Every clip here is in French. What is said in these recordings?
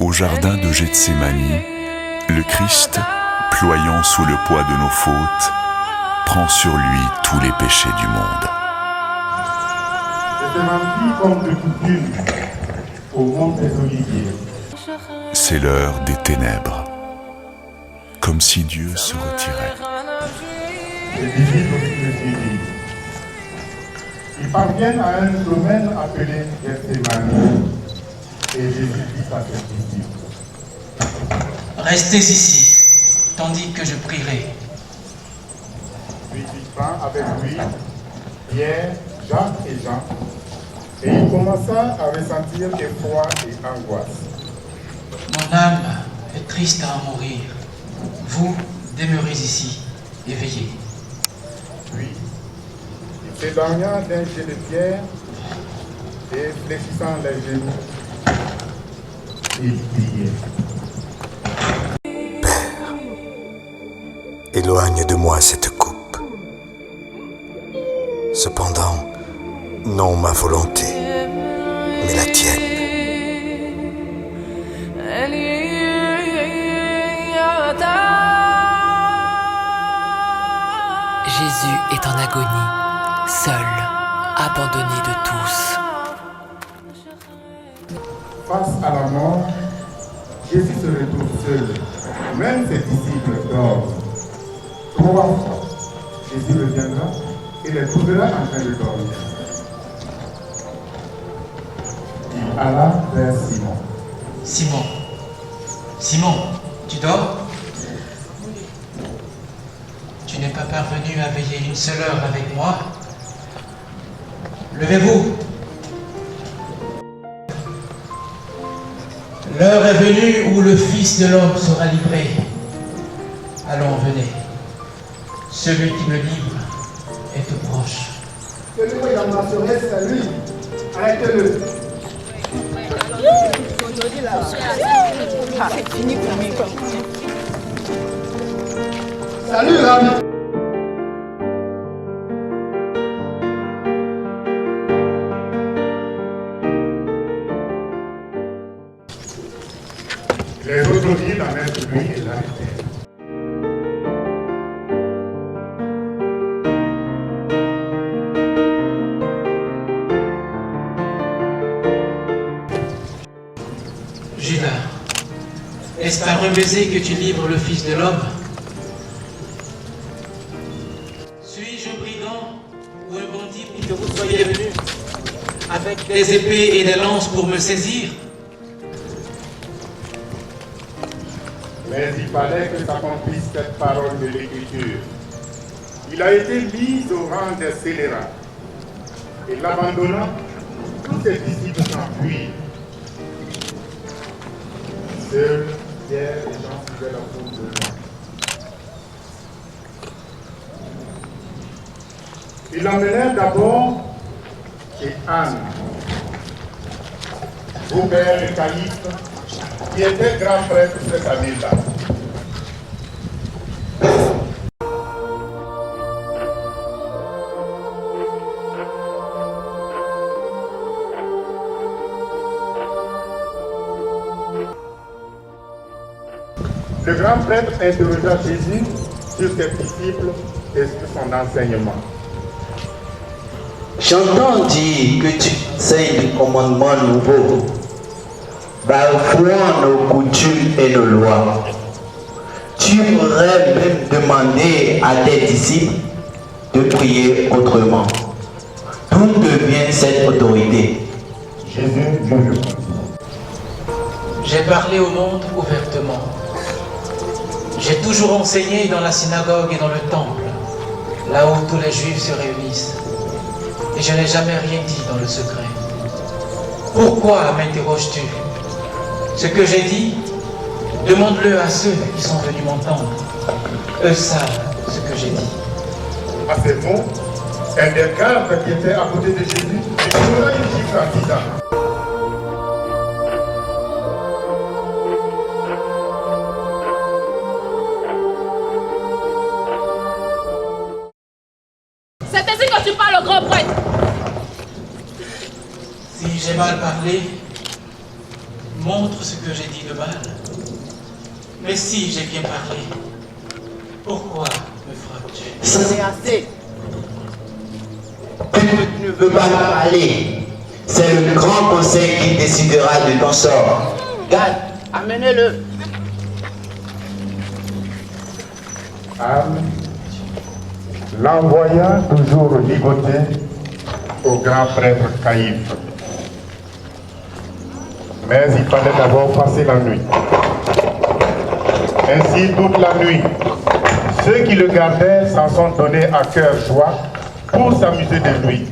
Au jardin de Gethsémani, le Christ, ployant sous le poids de nos fautes, prend sur lui tous les péchés du monde. Gethsémani comme de coutume au mont des Oliviers. C'est l'heure des ténèbres, comme si Dieu se retirait. Les disciples le suivirent. Ils parviennent à un domaine appelé Gethsémani et Jésus dit à ses disciples: Restez ici, tandis que je prierai. Puis il prend avec lui Pierre, Jacques et Jean, et il commença à ressentir effroi et angoisse. Mon âme est triste à en mourir. Vous demeurez ici et veillez. Puis, il s'éloigna d'un jet de pierre et fléchissant les genoux, il priait. Père, éloigne de moi cette coupe. Cependant, non ma volonté, mais la tienne. Jésus est en agonie, seul, abandonné de tous. Face à la mort, Jésus se retrouve seul. Même ses disciples dorment. 3 fois, Jésus reviendra et les trouvera en train de dormir. Il alla vers Simon. Simon, Simon, tu dors? Tu n'es pas parvenu à veiller une seule heure avec moi? Levez-vous. L'heure est venue où le Fils de l'homme sera livré. Allons, venez. Celui qui me livre est tout proche. Celui qui a mentionné, c'est lui. Arrêtez-le. Salut, Rabbi. Les autres virent la main de lui et l'arrêtèrent. Judas, est-ce par un baiser que tu livres le Fils de l'homme? Suis-je un brigand ou un bandit pour que vous soyez venus avec des épées et des lances pour me saisir? Mais il fallait que s'accomplisse cette parole de l'Écriture. Il a été mis au rang des scélérats. Et l'abandonnant, tous ses disciples s'enfuirent. Seuls Pierre et Jean suivaient la route de loin. Ils l'emmenèrent d'abord chez Anne, beau-père de Caïphe, qui était grand prêtre de cette année-là. Le grand prêtre interrogea Jésus sur ses disciples et sur son enseignement. J'entends dire que tu enseignes des commandements nouveaux, bafouant nos coutumes et nos lois. Tu pourrais même demander à tes disciples de prier autrement. D'où devient cette autorité? Jésus lui répondit: J'ai parlé au monde ouvertement. J'ai toujours enseigné dans la synagogue et dans le temple, là où tous les Juifs se réunissent. Et je n'ai jamais rien dit dans le secret. Pourquoi m'interroges-tu? Ce que j'ai dit, demande-le à ceux qui sont venus m'entendre. Eux savent ce que j'ai dit. À ces mots, un des gardes qui était à côté de Jésus lui donna une gifle en disant: C'est ainsi que tu parles au grand prêtre. Si j'ai mal parlé, montre ce que j'ai dit de mal. Mais si j'ai bien parlé, pourquoi me frappes-tu? C'est assez. Puisque tu ne veux pas parler, c'est le grand conseil qui décidera de ton sort. Garde, amenez-le. Anne l'envoya toujours ligoter au grand prêtre Caïphe. Mais il fallait d'abord passer la nuit. Ainsi, toute la nuit, ceux qui le gardaient s'en sont donnés à cœur joie pour s'amuser de lui.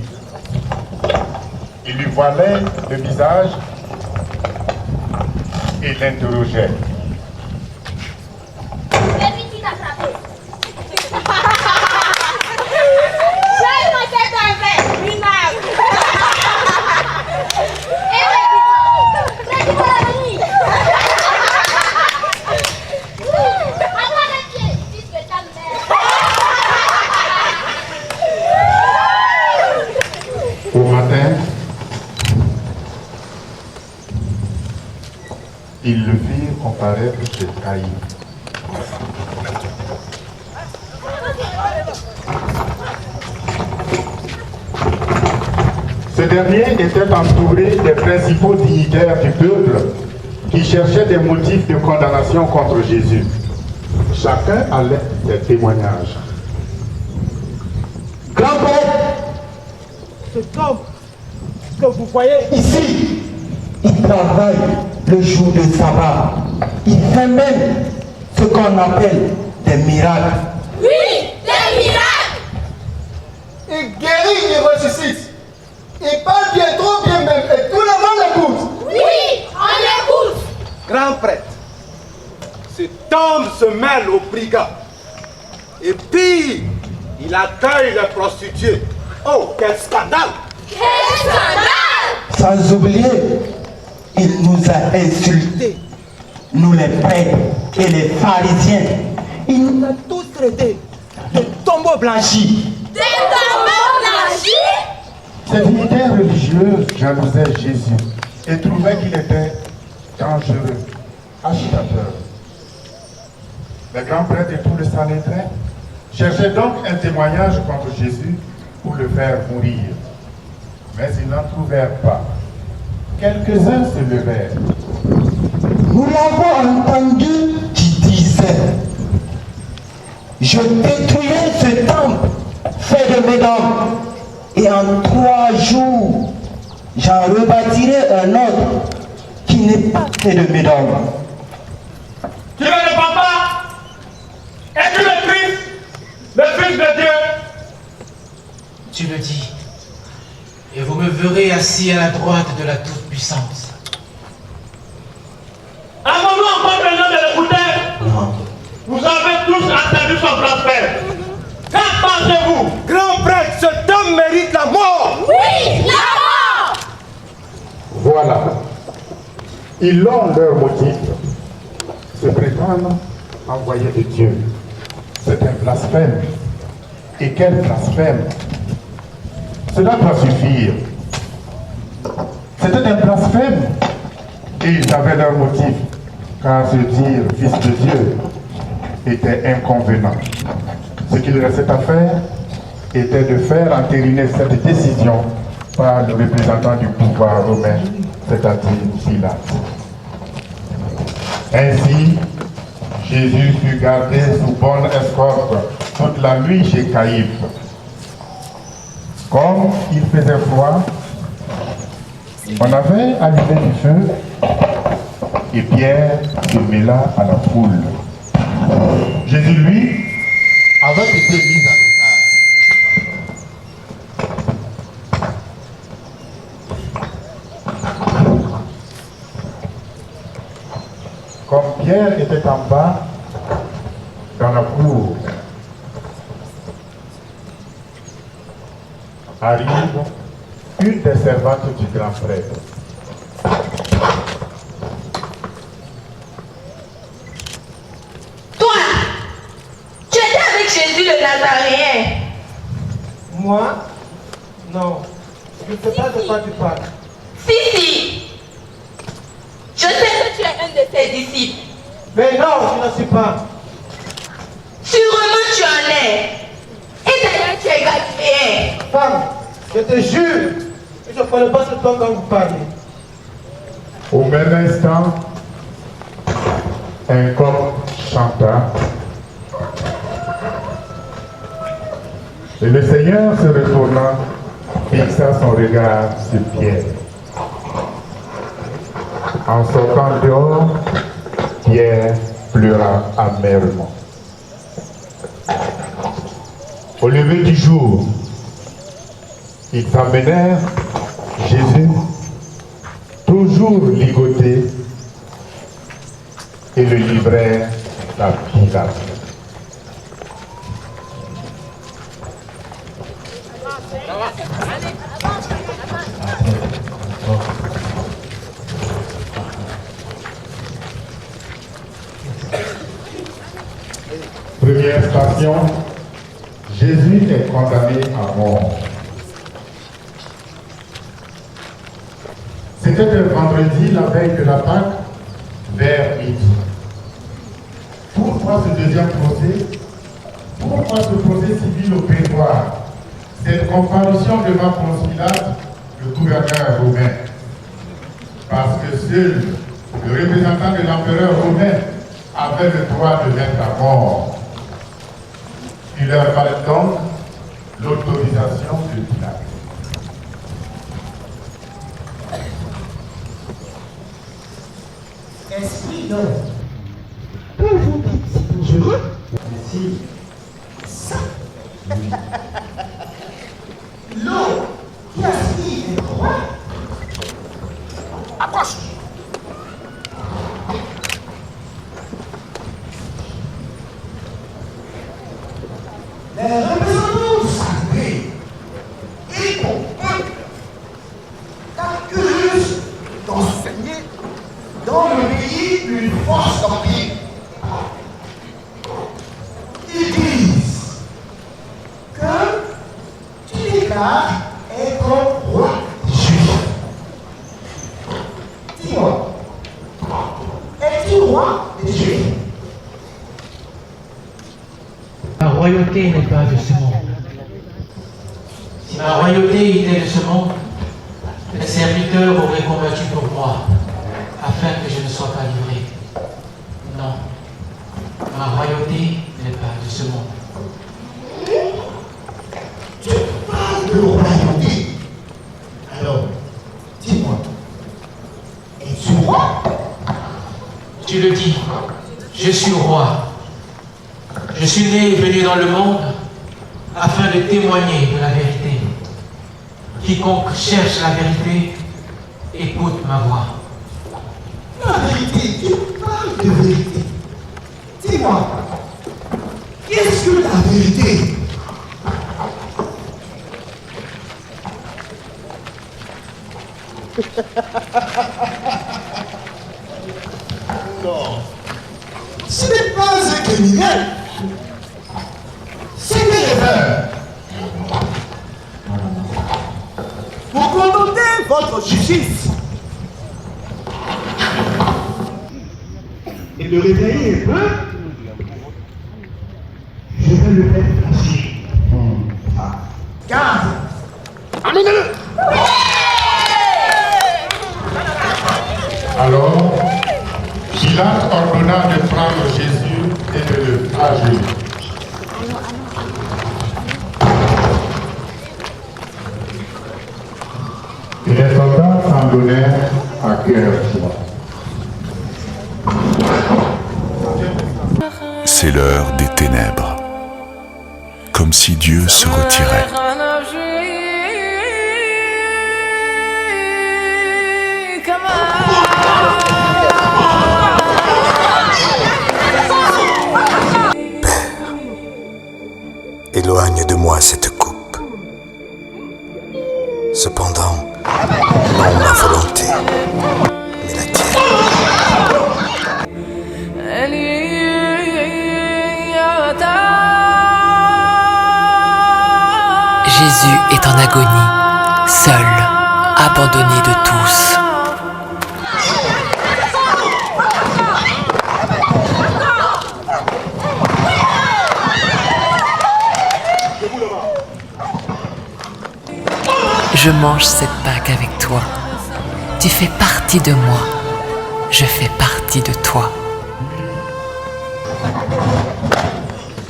Ils lui voilaient le visage et l'interrogeaient. Au matin, ils le firent comparaître chez Caïphe. Ce dernier était entouré des principaux dignitaires du peuple qui cherchaient des motifs de condamnation contre Jésus. Chacun allait des témoignages. Grand-père, cet homme que vous voyez ici, il travaille le jour de sabbat. Il fait même ce qu'on appelle des miracles. Oui, des miracles. il guérit, il ressuscite. Il parle bien, trop bien même, et tout le monde l'écoute. Oui, on l'écoute. Grand prêtre, cet homme se mêle aux brigands. Et puis, il accueille les prostituées. Oh, quel scandale! Quel scandale! Sans oublier, il nous a insultés, nous les prêtres et les pharisiens. Il nous a tous traités de tombeaux blanchis. Des tombeaux blanchis? Ces dignitaires religieuses jalousaient Jésus et trouvaient qu'il était dangereux, agitateur. Les grands prêtres et tout le Sanhédrin cherchaient donc un témoignage contre Jésus pour le faire mourir. Mais ils n'en trouvèrent pas. Quelques-uns se levèrent. Nous l'avons entendu qui disait: je détruirai ce temple fait de Médon, et en 3 jours, j'en rebâtirai un autre qui n'est pas fait de Médon. Tu ne le prends pas? Es-tu le Christ, le Fils de Dieu? Tu le dis, et vous me verrez assis à la droite de la Toute-Puissance. Avons-nous encore besoin de l'écouter? Non. Vous avez tous entendu son blasphème. Qu'en pensez-vous? Grand prêtre, cet homme mérite la mort. Oui, la mort! Voilà. Ils ont leur motif. Se prétendent envoyés de Dieu. C'est un blasphème. Et quel blasphème! Cela doit suffire. C'était un blasphème. Et ils avaient leur motif. Car se dire fils de Dieu était inconvénient. Ce qu'il restait à faire était de faire entériner cette décision par le représentant du pouvoir romain, c'est-à-dire Pilate. Ainsi, Jésus fut gardé sous bonne escorte toute la nuit chez Caïphe. Comme il faisait froid, on avait allumé du feu et Pierre se mêla à la foule. Jésus, lui, avait été mis en état. Comme Pierre était en bas, dans la cour, arrive une des servantes du grand prêtre. Toi, tu étais avec Jésus le Nazaréen. Moi? Non. Je ne sais pas de quoi tu parles. Si, si. Je sais de ses disciples. Mais non, je n'en suis pas. Sûrement tu en es. Et d'ailleurs tu es galiléen. Femme, je te jure, que je ne parle pas de toi quand vous parlez. Au même instant, un coq chanta. Et le Seigneur se retourna, fixa son regard sur Pierre. En sortant dehors, Pierre pleura amèrement. Au lever du jour, ils amenèrent Jésus, toujours ligoté, et le livrèrent à Pilate. Première station, Jésus est condamné à mort. C'était le vendredi, la veille de la Pâque, vers midi. Pourquoi ce deuxième procès? Pourquoi ce procès civil au prétoire? Cette comparution devant Ponce Pilate, le gouverneur romain. Parce que seul le représentant de l'empereur romain avait le droit de mettre à mort. Il leur fallait donc l'autorisation de Pilate. Esprit d'homme, que vous dites si dangereux? Mais si, ça, l'eau qui aspire les rois. Approche! Les représentants sacrés et mon peuple t'accusent d'enseigner dans le pays une force d'empire. Ils disent que tu déclares être roi juif. Dis-moi, es-tu roi des Juifs? Ma royauté n'est pas de ce monde. Si ma royauté était de ce monde, les serviteurs auraient combattu pour moi, afin que je ne sois pas livré. Non, ma royauté n'est pas de ce monde. Tu parles de royauté. Alors, dis-moi, es-tu roi? Tu le dis, je suis roi. Je suis né et venu dans le monde afin de témoigner de la vérité. Quiconque cherche la vérité, écoute ma voix. La vérité, tu parles de vérité. Dis-moi, qu'est-ce que la vérité? Non, ce n'est pas un criminel, c'est des rêveurs. Vous commandez votre justice et le réveiller un peu, je vais le faire flasher. Garde, amenez-le. Alors, Pilate ordonna de prendre Jésus et de le flageller. Et les soldats s'en donnèrent à cœur joie. C'est l'heure des ténèbres, comme si Dieu se retirait. Éloigne de moi cette coupe. Cependant, non ma volonté, mais la tienne. Jésus est en agonie, seul, abandonné de tous. je mange cette Pâque avec toi. Tu fais partie de moi, je fais partie de toi.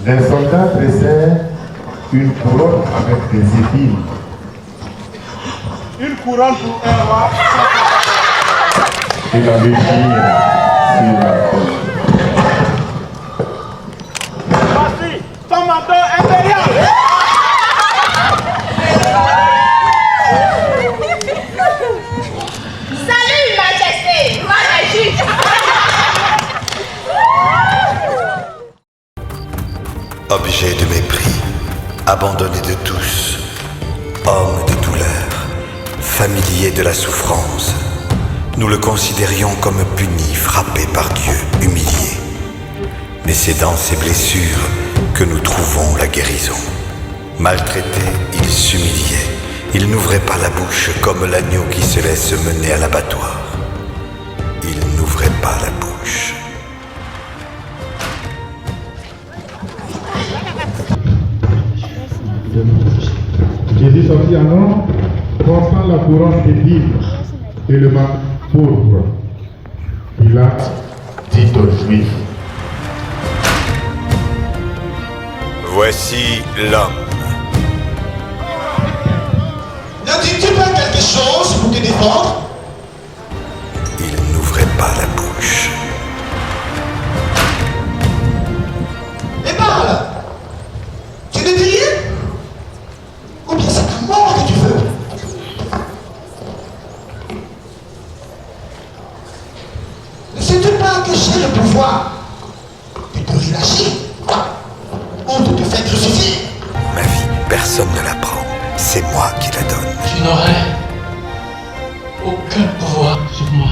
Les soldats dressèrent une couronne avec des épines. Une couronne pour un roi. Et la légire sur la tête. Voici ton manteau impérial. Salut, Majesté, magnifique. Objet de mépris, abandonné de tous, homme de douleur, familier de la souffrance, nous le considérions comme puni, frappé par Dieu, humilié. Mais c'est dans ses blessures que nous trouvons la guérison. Maltraité, il s'humiliait. Il n'ouvrait pas la bouche comme l'agneau qui se laisse mener à l'abattoir. Il n'ouvrait pas la bouche. Jésus sortit alors, portant la couronne d'épines et le manteau pourpre. Pilate dit aux Juifs: Voici l'homme. Ne dis-tu pas quelque chose pour te défendre? Il n'ouvrait pas la bouche. Mais parle! Tu ne dis rien? Ou bien c'est ta mort que tu veux? Ne sais-tu pas que j'ai le pouvoir de te relâcher ou de te faire crucifier? Ma vie, personne ne la prend. C'est moi qui la donne. Tu n'aurais aucun pouvoir sur moi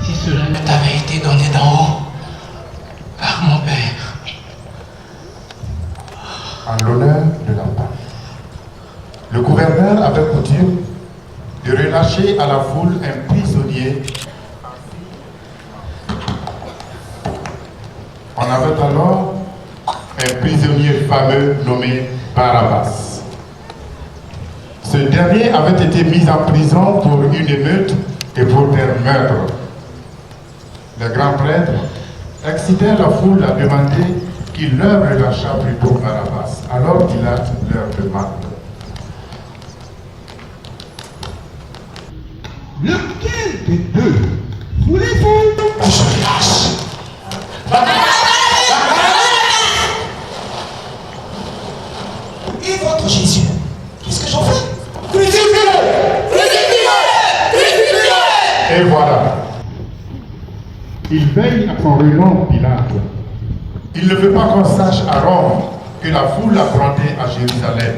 si cela ne t'avait été donné d'en haut par mon Père. En l'honneur de la Pâque, le gouverneur avait coutume de relâcher à la foule un prisonnier. On avait alors un prisonnier fameux nommé Barabbas. Ce dernier avait été mis en prison pour une émeute et pour un meurtre. Les grands prêtres excitèrent la foule à demander qu'il leur relâchât plutôt Barabbas. Alors Pilate leur demande: Lequel des deux voulez-vous Que je relâche? Et votre Jésus, qu'est-ce que j'en fais? Et voilà. Il veille à son renom, Pilate. Il ne veut pas qu'on sache à Rome que la foule a grondé à Jérusalem.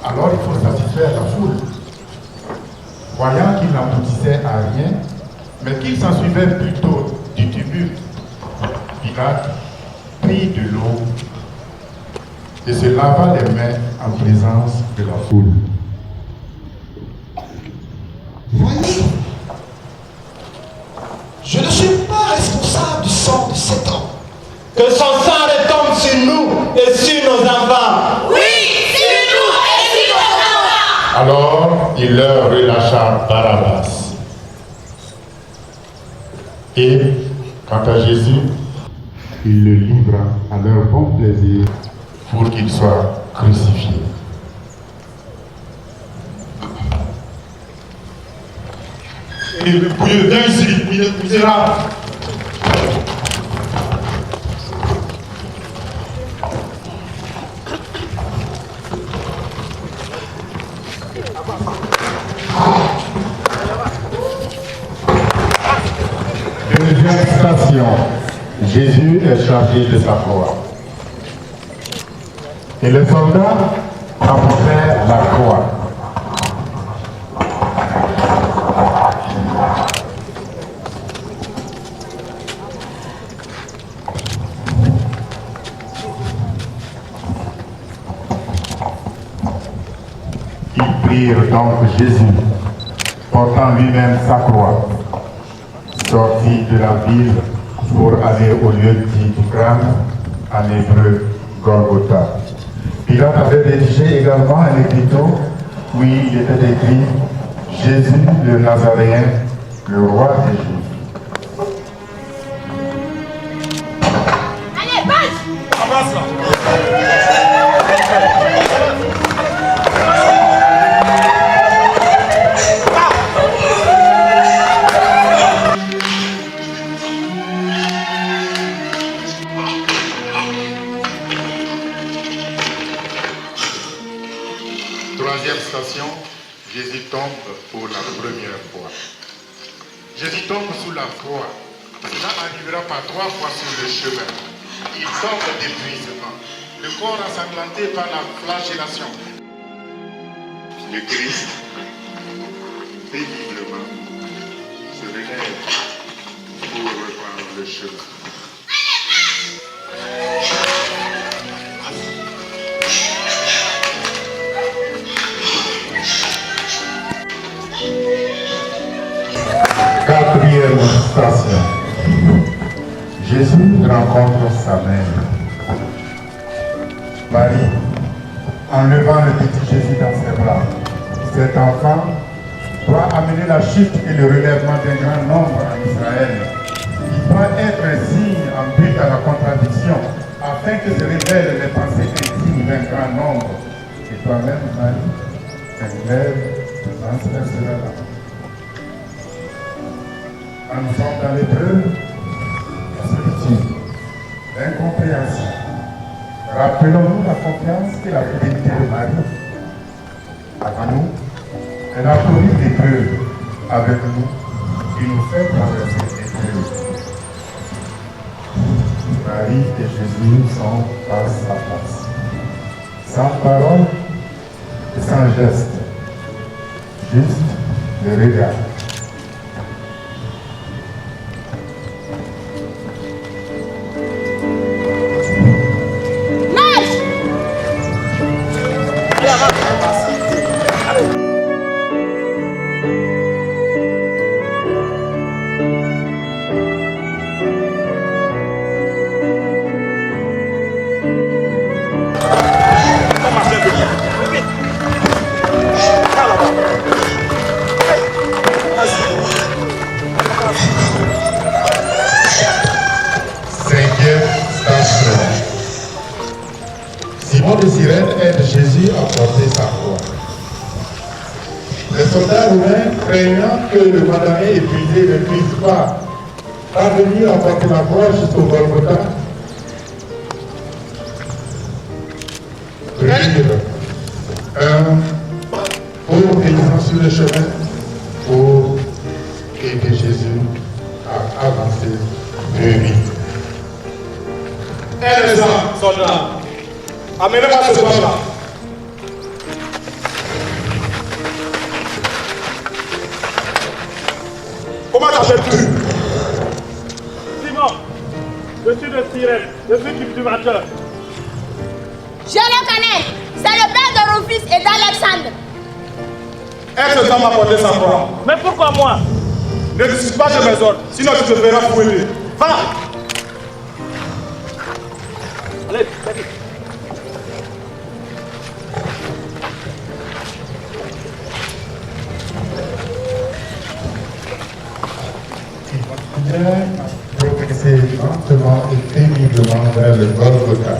Alors il faut satisfaire la foule. Voyant qu'il n'aboutissait à rien, mais qu'il s'en suivait plutôt du tumulte, Pilate prit de l'eau et se lava les mains en présence de la foule. Voyez, je ne suis pas responsable du sang de cet homme. Que son sang retombe sur nous et sur nos enfants. Oui, sur nous et sur nos enfants. Alors il leur relâcha Barabbas. Et quant à Jésus, il le livra à leur bon plaisir pour qu'il soit crucifié. Et le bouilleux, viens ici, misérable. Deuxième station, Jésus est chargé de sa croix. Et les soldats apportèrent la croix. Ils prirent donc Jésus, portant lui-même sa croix, sorti de la ville pour aller au lieu dit du crâne, en hébreu Golgotha. Pilate avait rédigé également un écriteau Oui, il était écrit Jésus le Nazaréen, le roi des Juifs. Allez, passe! Avance là! Troisième station, Jésus tombe pour la première fois. Jésus tombe sous la croix. Cela arrivera par 3 fois sur le chemin. Il tombe d'épuisement. Le corps ensanglanté par la flagellation. Le Christ, péniblement, se relève pour reprendre le chemin. Quatrième station. Jésus rencontre sa mère. Marie, en levant le petit Jésus dans ses bras, cet enfant doit amener la chute et le relèvement d'un grand nombre en Israël. Il doit être un signe en but à la contradiction, afin que se révèlent les pensées intimes d'un grand nombre. Et toi-même, Marie, un glaive transperce cela. Quand nous sommes dans l'épreuve, la solitude, l'incompréhension, rappelons-nous la confiance et la fidélité de Marie. Avant nous, elle a connu l'épreuve avec nous et nous fait traverser l'épreuve. Marie et Jésus sont face à face, sans parole et sans geste, juste le regard. Simon de Cyrène aide Jésus à porter sa croix. Les soldats romains, craignant que le condamné épuisé ne puisse pas parvenir à porter la croix jusqu'au Golgotha, prirent un pauvre paysan sur le chemin pour aider Jésus à avancer plus vite. Les gens, soldats, amenez-moi ce soir-là. Comment t'appelles-tu? Simon, je suis de Cyrène, je suis cultivateur. Je le connais, c'est le père de Rufus et d'Alexandre. Est-ce que ça m'a porté sa croix? Mais pourquoi moi? Ne discute pas de mes ordres, sinon tu te feras fouiller. Va! Allez, allez. Il continuait à progresser lentement et péniblement vers le Golgotha.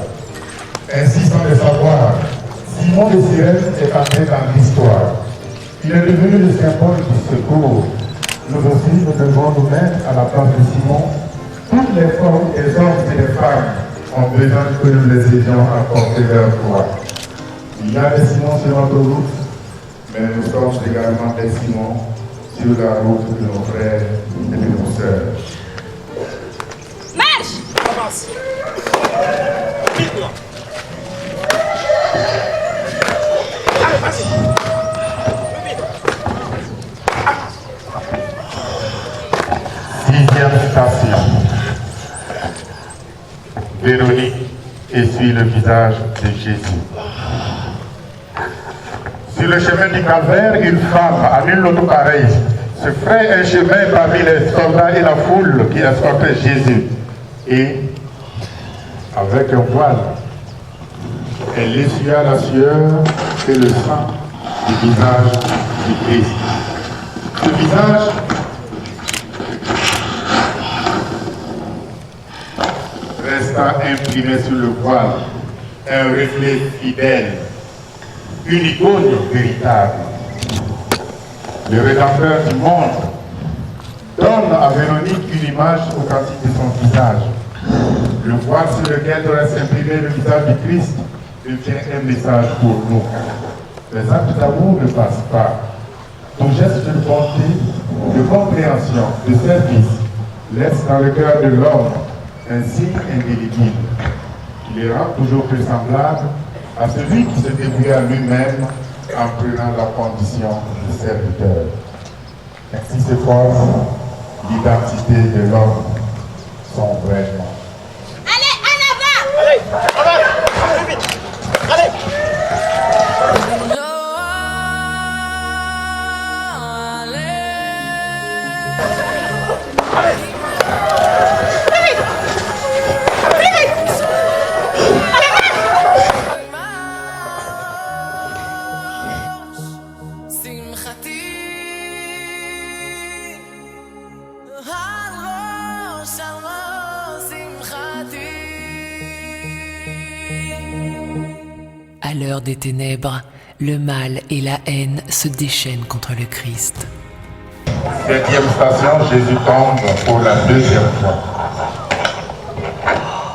Ainsi, sans le savoir, Simon de Cyrène est entré dans l'histoire. Il est devenu le symbole du secours. Nous aussi, nous devons nous mettre à la place de Simon. Toutes les formes, les hommes et les femmes ont besoin que nous les aidions à porter leur croix. Il y a des Simons sur notre route, mais nous sommes également des Simons sur la route de nos frères et de nos sœurs. Marche! Avance! Vite-moi! Allez, vas-y! Sixième station. Véronique essuie le visage de Jésus. Sur le chemin du calvaire, une femme à nul autre pareil se ferait un chemin parmi les soldats et la foule qui escortaient Jésus. Et, avec un voile, elle essuya la sueur et le sang du visage du Christ. Ce visage resta imprimé sur le voile, un reflet fidèle, une icône véritable. Le Rédempteur du monde donne à Véronique une image authentique de son visage. Le voile sur lequel doit s'imprimer le visage du Christ devient un message pour nous. Les actes d'amour ne passent pas. Ton geste de bonté, de compréhension, de service laisse dans le cœur de l'homme un signe indélébile. Il les rend toujours plus semblables à celui qui se dévouait à lui-même en prenant la condition de serviteur. Ainsi se forme l'identité de l'homme, son vrai nom. Allez, en avant! Allez, en avant! Plus vite! Allez! À l'heure des ténèbres, le mal et la haine se déchaînent contre le Christ. 7e station, Jésus tombe pour la 2e fois.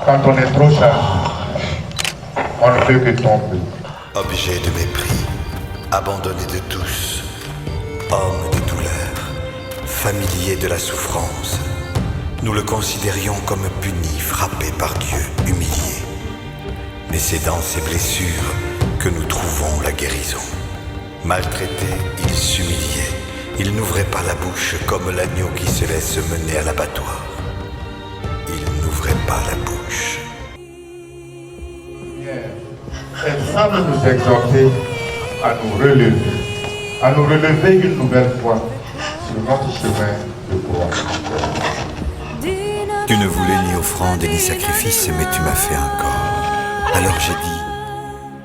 Quand on est trop chargé, on ne peut que tomber. Objet de mépris, abandonné de tous, homme de douleur, familier de la souffrance, nous le considérions comme puni, frappé par Dieu, humilié. Mais c'est dans ses blessures que nous trouvons la guérison. Maltraité, il s'humiliait. Il n'ouvrait pas la bouche comme l'agneau qui se laisse mener à l'abattoir. Il n'ouvrait pas la bouche. Elle semble nous exhorter à nous relever une nouvelle fois sur notre chemin de croix. Tu ne voulais ni offrande ni sacrifice, mais tu m'as fait encore. Alors j'ai dit,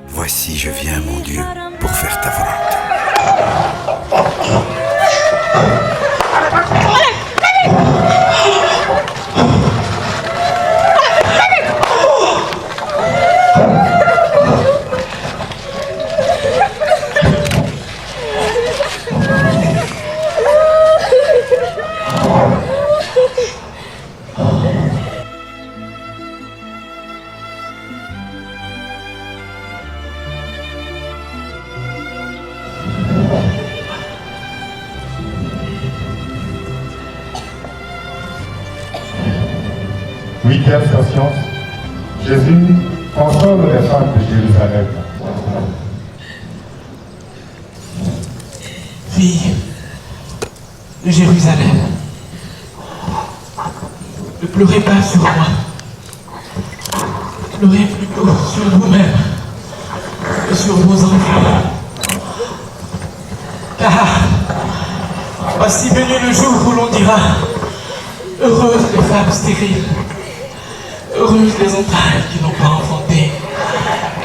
voici je viens mon Dieu pour faire ta volonté. Huitième station, Jésus console les femmes de Jérusalem. Fille de Jérusalem, ne pleurez pas sur moi, pleurez plutôt sur vous-même et sur vos enfants. Car voici venu le jour où l'on dira, heureuses les femmes stériles, heureuses les entrailles qui n'ont pas enfanté,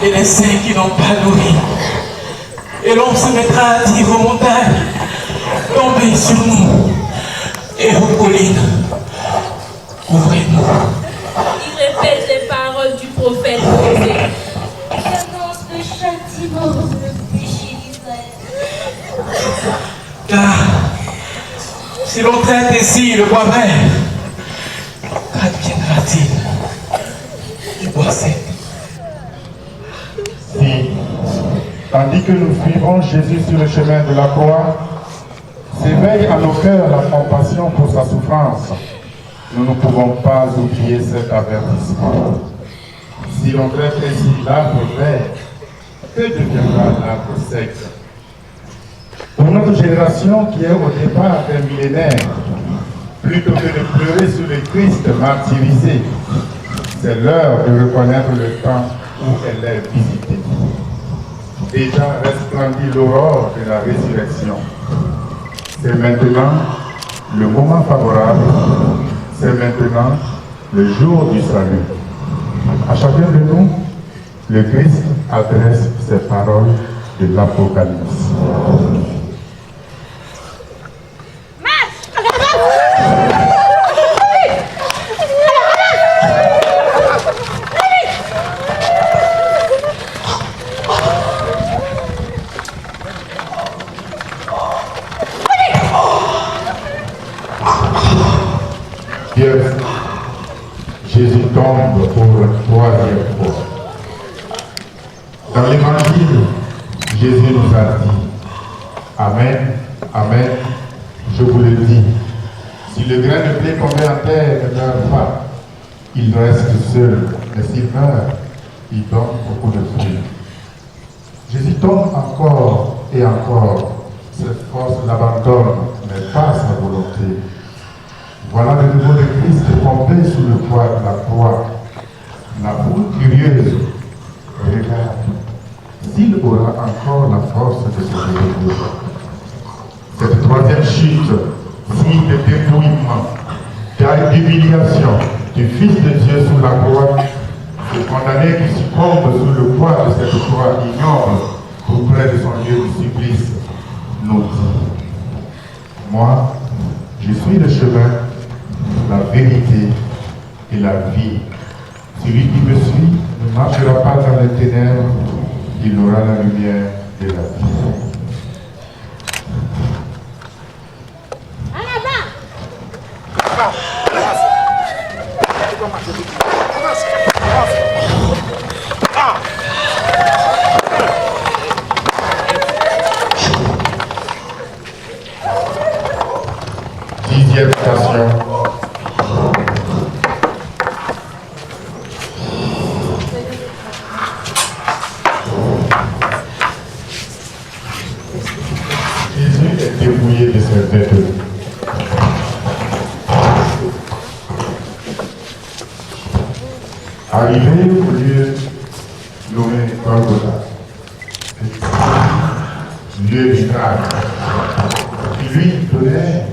et les seins qui n'ont pas nourri. Et l'on se mettra à dire aux montagnes, tombez sur nous, et aux collines, couvrez-nous. Il répète les paroles du prophète Osée. Il annonce le châtiment pour le péché d'Israël. Car si l'on traite ainsi le bois vert, qu'adviendra-t-il du bois sec? Si, tandis que nous suivons Jésus sur le chemin de la croix, s'éveille à nos cœurs la compassion pour sa souffrance, nous ne pouvons pas oublier cet avertissement. Si l'on traite ainsi l'arbre vert, que deviendra l'arbre sec? Pour notre génération qui est au départ d'un millénaire, plutôt que de pleurer sur le Christ martyrisé, c'est l'heure de reconnaître le temps où elle est visitée. Déjà resplendit l'aurore de la résurrection. C'est maintenant le moment favorable, c'est maintenant le jour du salut. À chacun de nous, le Christ adresse ses paroles de l'Apocalypse. il tombe pour la troisième fois. Dans l'évangile, Jésus nous a dit, Amen, Amen, je vous le dis, si le grain de blé tombé en terre ne meurt pas, il reste seul, mais s'il meurt, il donne beaucoup de fruits. Jésus tombe encore et encore. Cette force l'abandonne, mais pas sa volonté. Voilà de nouveau le Christ tombé sous le poids de la croix. La foule curieuse regarde s'il aura encore la force de se relever. Cette troisième chute, signe de dépouillement, d'humiliation du Fils de Dieu sous la croix, le condamné qui succombe sous le poids de cette croix ignoble auprès de son lieu de supplice, nous dit, moi, je suis le chemin, la vérité et la vie. Celui qui me suit ne marchera pas dans les ténèbres, il aura la lumière de la vie. Dixième station. Jésus est dépouillé de ses vêtements. Arrivé au lieu nommé Golgotha, lieu du grave, qui lui donnait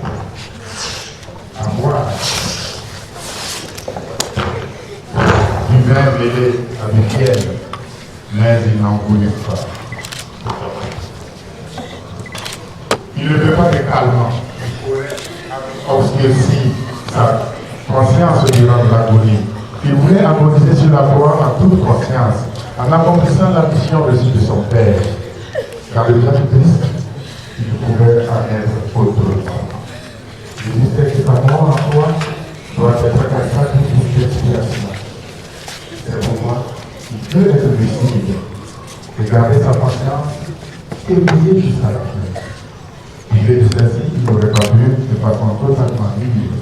à boire du vin mêlé avec miel, mais il n'en voulait pas. Il ne veut pas de calmant, il pourrait obscurcir sa conscience durant l'agonie. Il voulait agoniser sur la croix en toute conscience, en accomplissant la mission reçue de son Père. Car le bien de Christ, il pouvait en être autrement. Jésus sait que sa mort en croix doit être un sacrifice d'expiation. C'est pour moi qu'il peut être lucide et garder sa conscience éveillée jusqu'à la fin. Privé de celle-ci, il aurait pas pu, de façon totalement libre,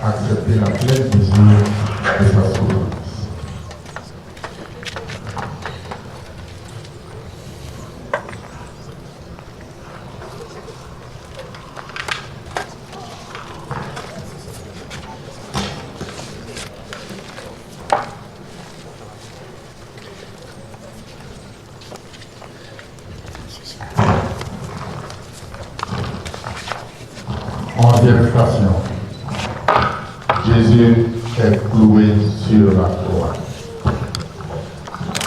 accepter la pleine mesure de sa souffrance. Onzième station. Jésus est cloué sur la croix.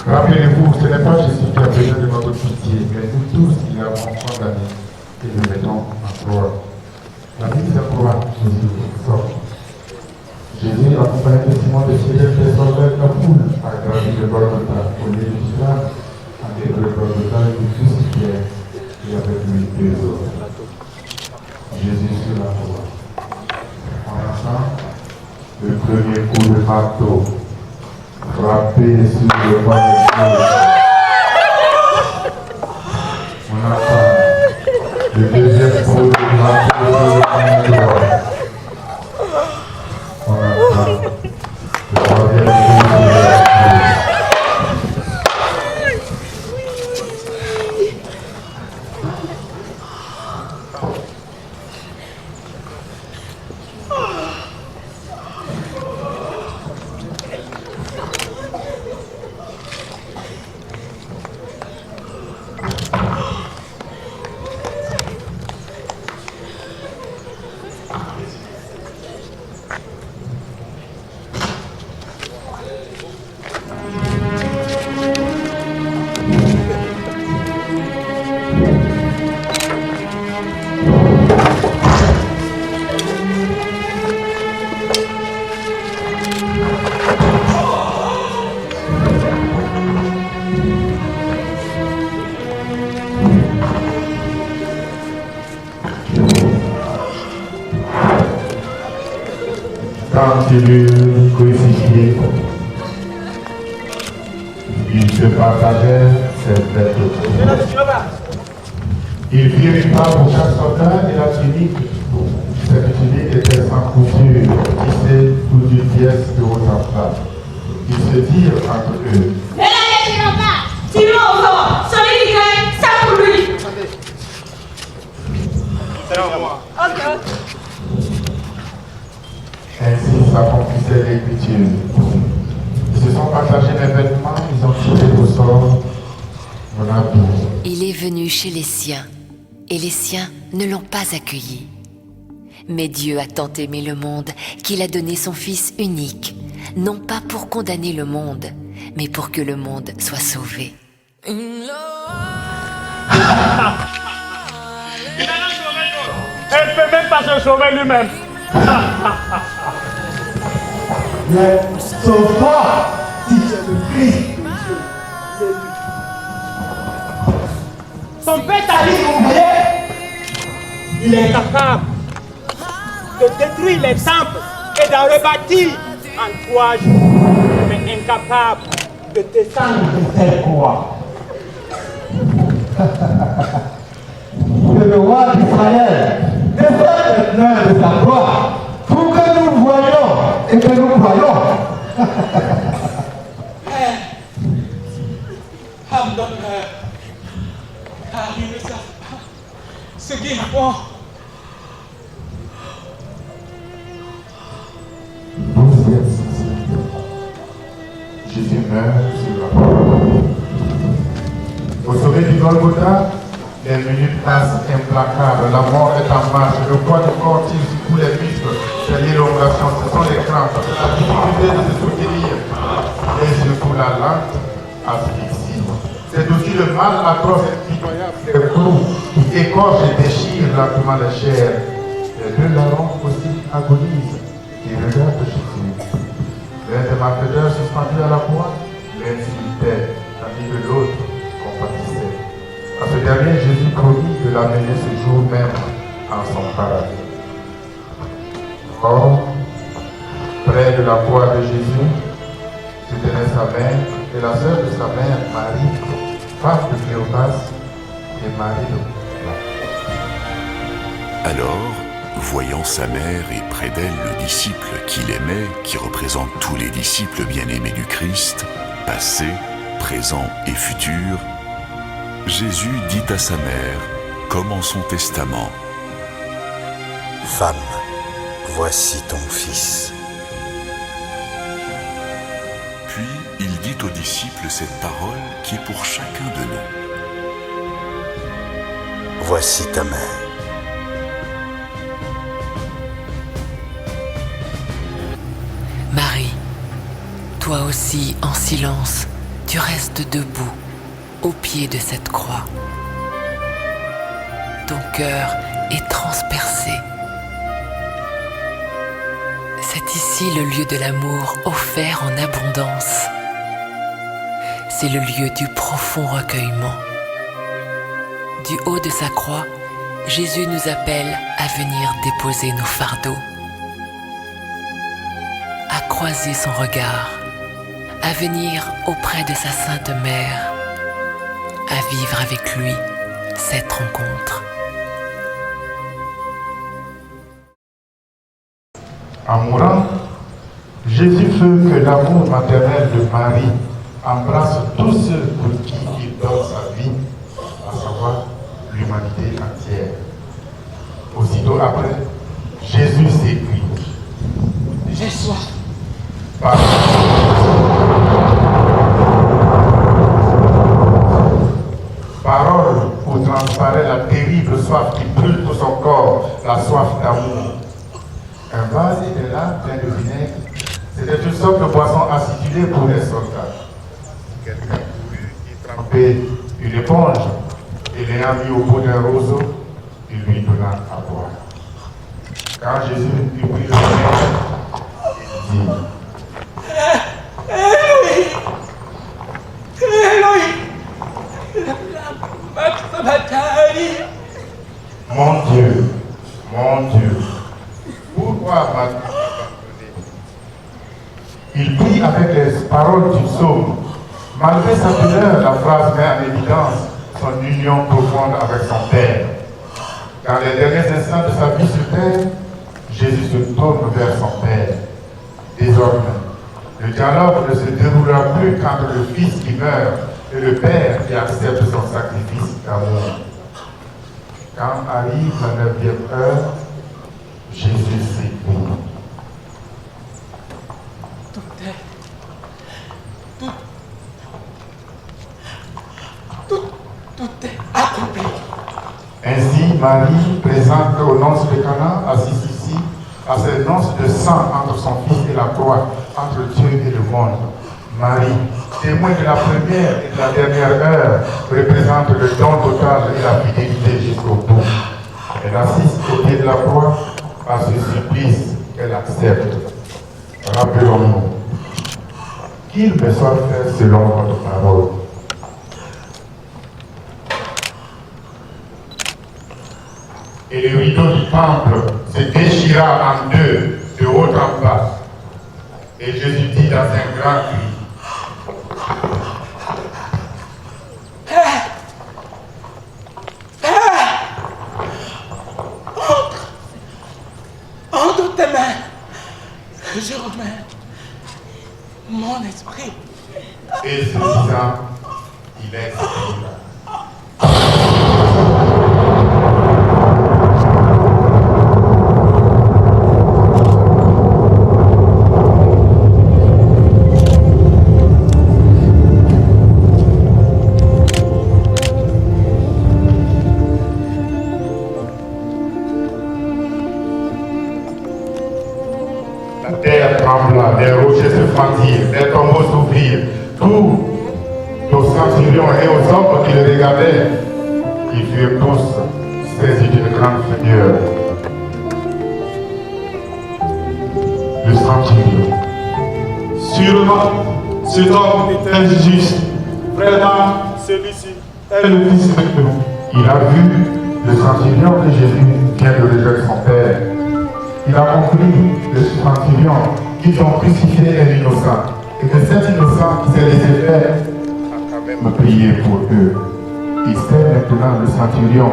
Rappelez-vous, ce n'est pas Jésus qui a besoin de notre pitié, mais nous tous qui l'avons condamné et le mettons en croix. La mise en croix, Jésus sort. Jésus, accompagné de Simon de Cyrène, désormais la foule a gravi le Golgotha au lieu du stade, entre le Golgotha et le crucifié, et avec lui deux autres. Jésus sur la croix. En ensemble, le premier coup de marteau, frappé sur le bas de Dieu. On entend le deuxième coup de marteau sur le bas de Dieu. On entend le troisième coup de marteau. Quand il eut crucifié. Ils se partagèrent cette bête de ils firent une part pour chaque soldat et la tunique. Cette tunique était sans couture, tissée toute une pièce de haut en bas. Ils se dirent entre eux. Ne la laisserons pas. Tirons au sort. Celui qui gagne, ça pour lui. Ok. Ainsi s'accomplissait l'écriture. Ils se sont partagés les vêtements, ils ont tiré au sort. Il est venu chez les siens, et les siens ne l'ont pas accueilli. Mais Dieu a tant aimé le monde qu'il a donné son Fils unique, non pas pour condamner le monde, mais pour que le monde soit sauvé. Elle peut même pas se sauver lui-même. Mais sauve-toi si tu es le Christ. Son père t'a dit d'oublier. Il est capable de détruire les temples et d'en rebâtir en 3 jours, mais incapable de descendre de cette croix. Que le roi d'Israël descende maintenant de sa gloire pour que nous voyions et que nous croyons. Pardonne-leur, car ils ne savent pas ce qu'ils font. Jésus meurt sur la croix. Au sommet du Golgotha, les minutes passent implacables. La mort est en marche. Le poids du corps tire sur tous les muscles. C'est l'élongation, ce sont les crampes, c'est la difficulté de se soutenir. Et surtout la lente asphyxie. C'est aussi le mal atroce et pitoyable des clous qui écorchent et déchirent lentement la chair. Les deux larrons aussi agonisent et regardent Jésus. L'un des malfaiteurs suspendu à la croix, l'insultait, tandis que l'autre compatissait. À ce dernier, Jésus promit de l'amener ce jour même en son paradis. Or, près de la croix de Jésus, se tenait sa mère et la sœur de sa mère, Marie, femme de Cléopas, et Marie de Magdala. Alors, voyant sa mère et près d'elle le disciple qu'il aimait, qui représente tous les disciples bien-aimés du Christ, passé, présent et futur, Jésus dit à sa mère, comme en son testament, « Femme, voici ton fils. » Puis il dit aux disciples cette parole qui est pour chacun de nous. « Voici ta mère. » Marie, toi aussi en silence, tu restes debout au pied de cette croix. Ton cœur est transpercé. C'est ici le lieu de l'amour offert en abondance. C'est le lieu du profond recueillement. Du haut de sa croix, Jésus nous appelle à venir déposer nos fardeaux, à croiser son regard, à venir auprès de sa Sainte Mère, à vivre avec lui cette rencontre. En mourant, Jésus veut que l'amour maternel de Marie embrasse tous ceux pour qui il donne sa vie, à savoir l'humanité entière. Aussitôt après, Jésus s'écrie. J'ai soif. Parole où transparaît la terrible soif qui brûle tout son corps, la soif d'amour. Un vase et des lames pleines de vinaigre, c'était une sorte de boisson acidulée pour les soldats. Quelqu'un voulut y tremper une éponge et l'ayant mis au bout d'un roseau, il lui donna à boire. Quand Jésus eut pris le vinaigre, il dit, mon Dieu, pourquoi m'as-tu abandonné? les paroles du psaume. Malgré sa douleur, la phrase met en évidence son union profonde avec son Père. Dans les derniers instants de sa vie sur terre, Jésus se tourne vers son Père. Désormais, le dialogue ne se déroulera plus qu'entre le Fils qui meurt et le Père qui accepte son sacrifice d'amour. Quand arrive la 9e heure, Jésus s'écrie. Tout est accompli. Ainsi, Marie présente aux noces de Cana, assise ici, à ces noces de sang entre son Fils et la croix, entre Dieu et le monde. Marie, témoin de la première et de la dernière heure, représente le don total et la fidélité jusqu'au bout. Elle assiste au pied de la croix à ce supplice qu'elle accepte. Rappelons-nous qu'il me soit fait selon votre parole. Et le rideau du temple se déchira en deux, de haut en bas. Et Jésus dit dans un grand cri, Entre tes mains, je remets mon esprit. et ce disant, il expira. La terre trembla, les rochers se fendirent, les tombeaux s'ouvrirent. Tout aux centurions et aux hommes qui le regardaient, qui furent tous saisis d'une grande frayeur. Le centurion. Sûrement, cet homme était juste. Vraiment, celui-ci est le Fils de Dieu. Il a vu le centurion que Jésus vient de rejoindre son Père. Il a compris, le centurion, qu'ils ont crucifié un innocent, et que cet innocent qui s'est laissé faire a quand même prié pour eux. Il sait maintenant, le centurion,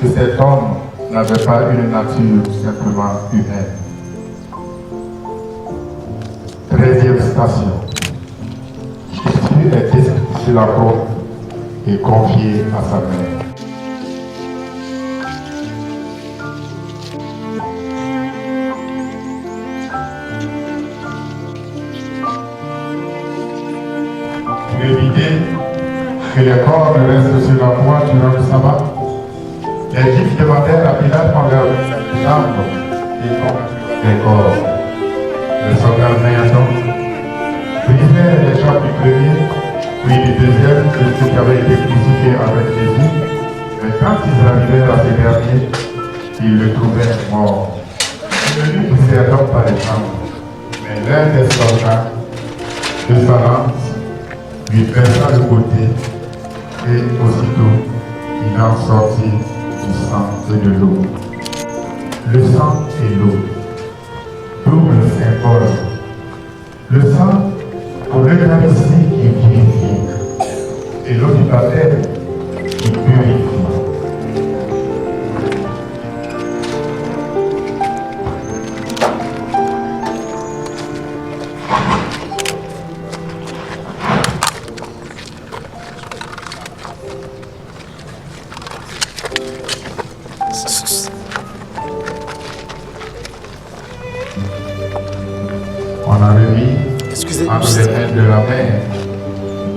que cet homme n'avait pas une nature simplement humaine. 13e station. Jésus est décédé sur la croix et confié à sa mère. Pour éviter que les corps ne restent sur la croix durant le sabbat, les Juifs demandèrent à Pilate par leur chambre et les corps. Le soldat donc brisèrent les jambes du premier, puis du deuxième, de ceux qui avaient été crucifiés avec Jésus. Mais quand ils arrivèrent à ce dernier, ils le trouvèrent mort. Ils ne lui brisèrent donc pas les jambes, mais l'un des soldats de sa lance lui perça le côté, et aussitôt il en sortit du sang et de l'eau. Le sang et l'eau, double symbole. Le sang pour l'Eucharistie qui vivifie, et l'eau du baptême qui purifie. On a remis entre les mains de la mère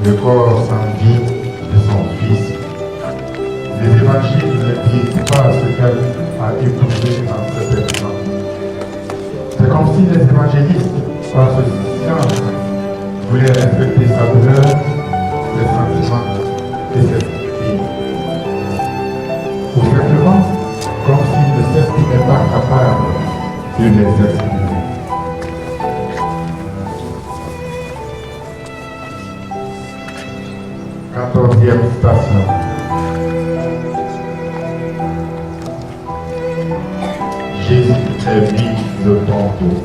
le corps sans vie de son fils. Les évangiles ne disent pas ce qu'elle a éprouvé en cet instant. C'est comme si les évangélistes, par ce silence, voulaient respecter sa douleur, ses sentiments et ses souvenirs. Ou simplement, comme s'il ne s'estimait pas capable de les exprimer. 14e station. Jésus est mis au tombeau.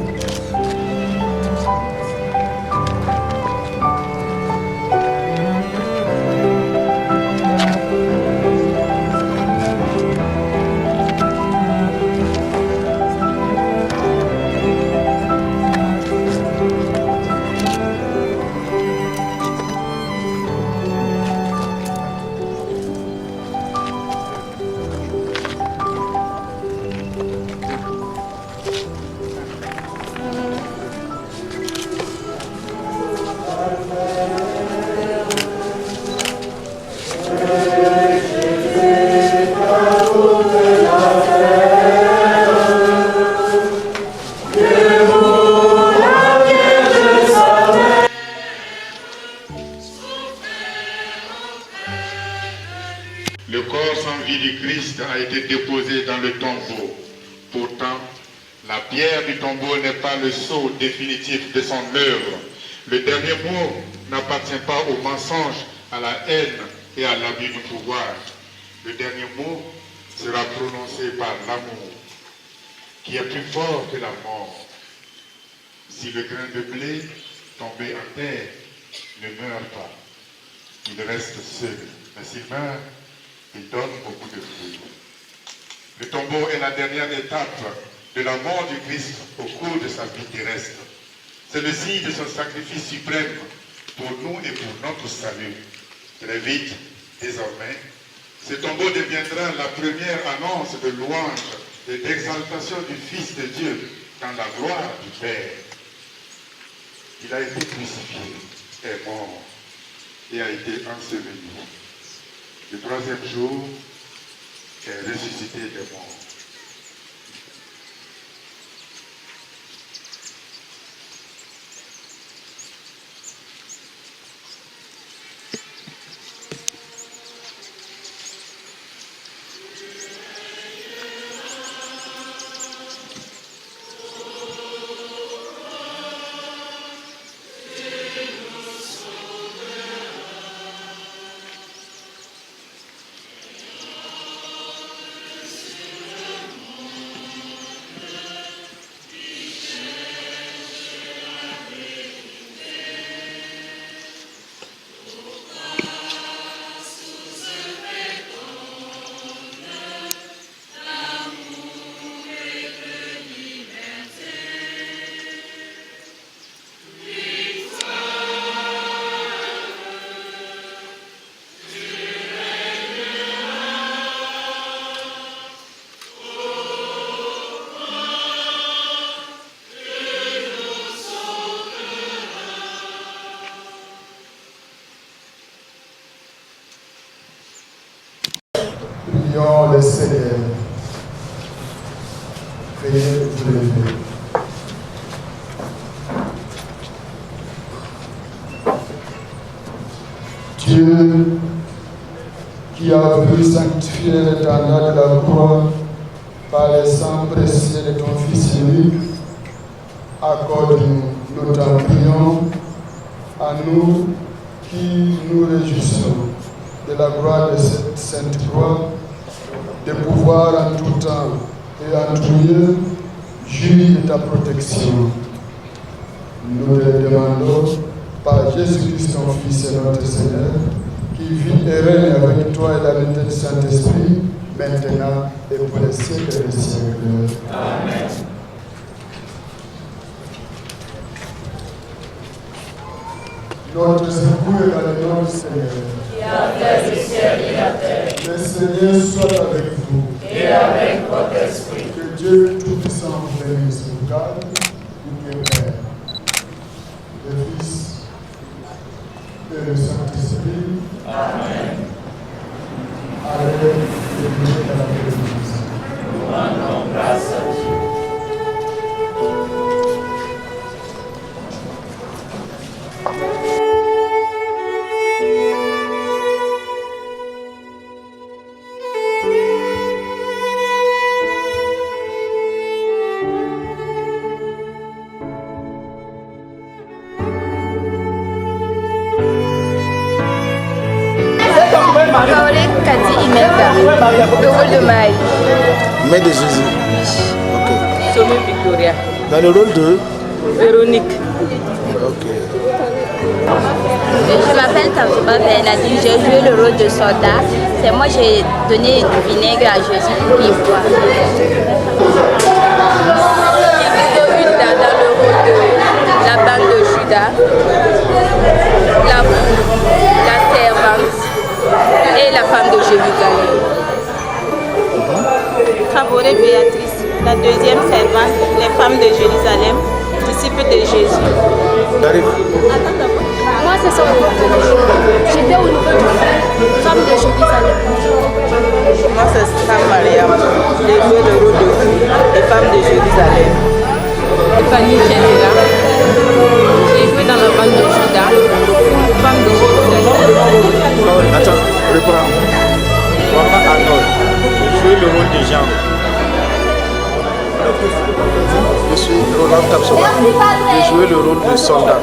Le corps sans vie du Christ a été déposé dans le tombeau. Pourtant, la pierre du tombeau n'est pas le sceau définitif de son œuvre. Le dernier mot n'appartient pas au mensonge, à la haine et à l'abus du pouvoir. Le dernier mot sera prononcé par l'amour, qui est plus fort que la mort. Si le grain de blé tombé en terre ne meurt pas, il reste seul. Mais s'il meurt, il donne beaucoup de fruits. Le tombeau est la dernière étape de la mort du Christ au cours de sa vie terrestre. C'est le signe de son sacrifice suprême pour nous et pour notre salut. Très vite, désormais, ce tombeau deviendra la première annonce de louange et d'exaltation du Fils de Dieu dans la gloire du Père. Il a été crucifié, est mort et a été enseveli. Le troisième jour est ressuscité des morts. Prions le Seigneur. Veuillez vous lever. Dieu, qui a voulu sanctifier l'éternel de la croix par le sang précieux de ton Fils unique, accorde-nous, nous t'en prions, à nous qui nous réjouissons de la gloire de cette sainte croix, de pouvoir en tout temps et en tout lieu jouir de ta protection. Nous le demandons par Jésus-Christ, ton Fils et notre Seigneur, qui vit et règne avec toi et la l'unité du Saint-Esprit, maintenant et pour les siècles des siècles. Amen. Notre secours est dans le nom du Seigneur, qui a fait le ciel et la terre. Le Seigneur soit avec vous et avec votre esprit. Que Dieu Tout-Puissant vous bénisse, vous garde, vous guérisse. Le Fils et le Saint-Esprit. Amen. Avec le Dieu de la bénédiction. Nous rendons grâce à Dieu. Le rôle de Maï. Mère de Jésus. Ok. Sommé Victoria. Dans le rôle de Véronique. Ok. Je m'appelle Kamsoba Bernadine, j'ai joué le rôle de soldat. C'est moi j'ai donné du vinaigre à Jésus pour qu'il boive. J'ai joué dans le rôle de la bande de Judas, la servante et la femme de Jérusalem. Traoré Béatrice, la deuxième servante, les femmes de Jérusalem, disciples de Jésus. Moi, c'est ça. J'étais au niveau de femme de Jérusalem. Moi, c'est Sam Mariam. J'ai joué le rôle des femmes de Jérusalem. Fanny Chénéra. J'ai joué dans la bande de Judas, femme de Jérusalem. Attends, reprends. de soldat.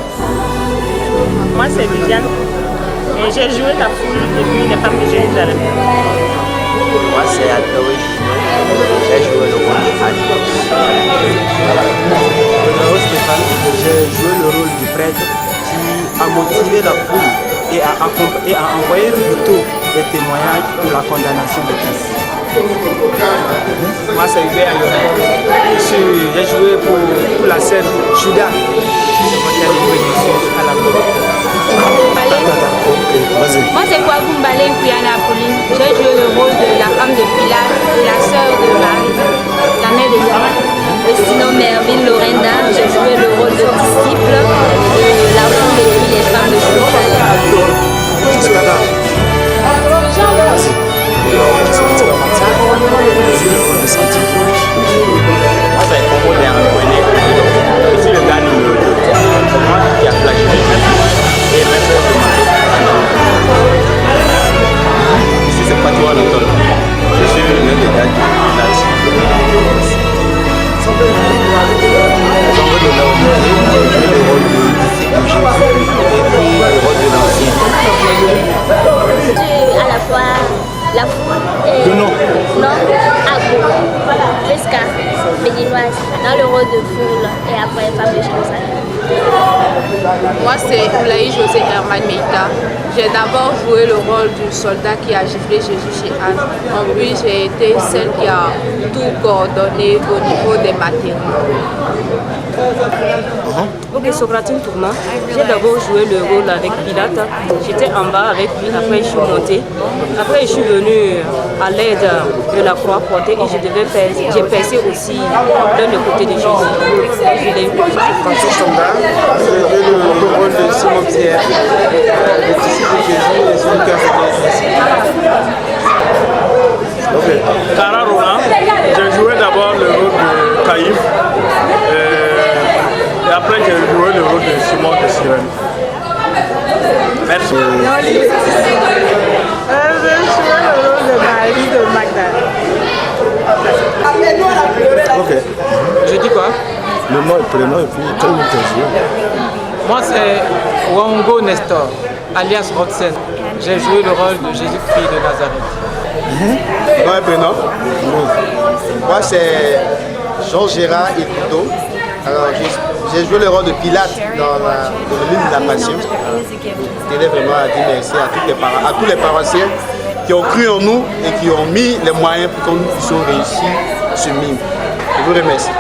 Moi, c'est Viviane. Et j'ai joué la foule depuis les femmes de Jérusalem. Moi, c'est Adaoui. J'ai joué le rôle de Ados. Stéphane, j'ai joué le rôle du prêtre qui a motivé la foule et a envoyé plutôt des témoignages pour la condamnation de Christ. Moi, c'est Hubert. J'ai joué pour la scène Judas. Moi, c'est Kwagum Balé Kuyana Pauline. J'ai joué le rôle de la femme de Pilate et la sœur de Marie, la mère de Jésus. Et sinon, Mervyn Lorenda, j'ai joué le rôle de disciple de la foule de toutes les femmes de Jérusalem. Je suis le gars numéro 2. C'est moi qui a flashé les gens. Et maintenant, ici, c'est pas toi l'autre. Je suis le gars du village. Le rôle de Jésus et puis le rôle de l'ancien. À la fois la foule et non, Agou, Pesca, béninoise, dans le rôle de foule et après femme de Jérusalem. Moi, c'est Oulaï José Herman Meita. J'ai d'abord joué le rôle du soldat qui a giflé Jésus chez Anne. En plus, j'ai été celle qui a tout coordonné au niveau des matériaux. Ok, Socratine Tourna, j'ai d'abord joué le rôle avec Pilate. J'étais en bas avec lui, après je suis montée. Après je suis venue à l'aide de la croix portée et j'ai percé aussi de le côté de Jésus. Je l'ai eu. Francis Tonga, j'ai joué le rôle de Simon Pierre, le disciple de Jésus et celui qui a fait Ok. Cara Roland, j'ai joué d'abord le rôle de Caïphe. Et après, j'ai joué le rôle de Simon de Cyrène. Merci. J'ai joué le rôle de Marie de Magdalene. Ok. Je dis quoi? Le nom et prénom et puis quel nom tu as joué? Moi, c'est Wango Nestor, alias Rodsen. J'ai joué le rôle de Jésus-Christ de Nazareth. Nom et prénom? Moi, c'est Jean-Gérard Ekuto. Alors, j'ai joué le rôle de Pilate dans le livre de la Passion. Je tenais vraiment à dire merci à tous les paroissiens qui ont cru en nous et qui ont mis les moyens pour que nous puissions réussir ce mime. Je vous remercie.